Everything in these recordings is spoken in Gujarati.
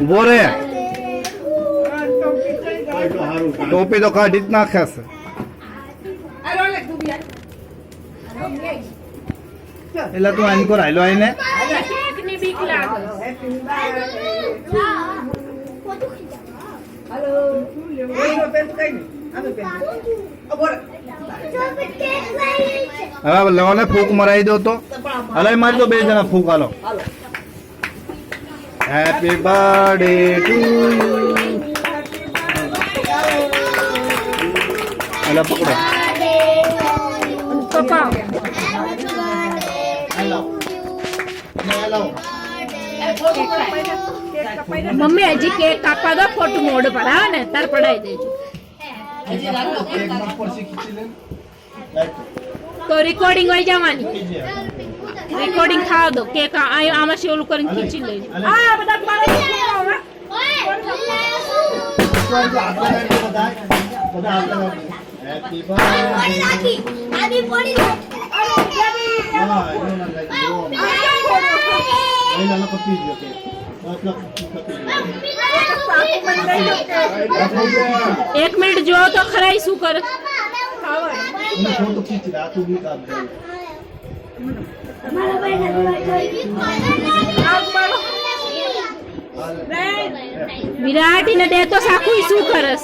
બોરે ટોપી તો કાઢી જ નાખે છે. એટલે તું આની કોર હાલો આઈને હવે લવાને ફૂક મરાઈ દો તો હલાઈ મારી દો બે જણા ફૂક હાલો. Happy birthday to you. પકડો મમ્મી હજી કેક કાપવા દો ખોટું મોઢ પર આવે ને તાર પડાવી દેજો તો રેકોર્ડિંગ હોય જવાની રેકોર્ડિંગ ખાવા દો કેક આમાં છે ઓલું કરીને ખીચી લેજો. આ બધા એક મિનિટ જો તો ખરાઈ શું કરે વિરાટી ને દે તો સાકુ શું કરસ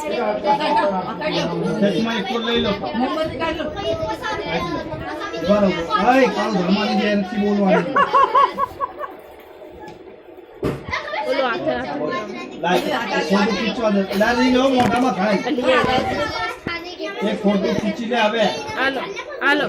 મોઢામાં ખાય એક ફોટો ખીચી લે આવે. હાલો હાલો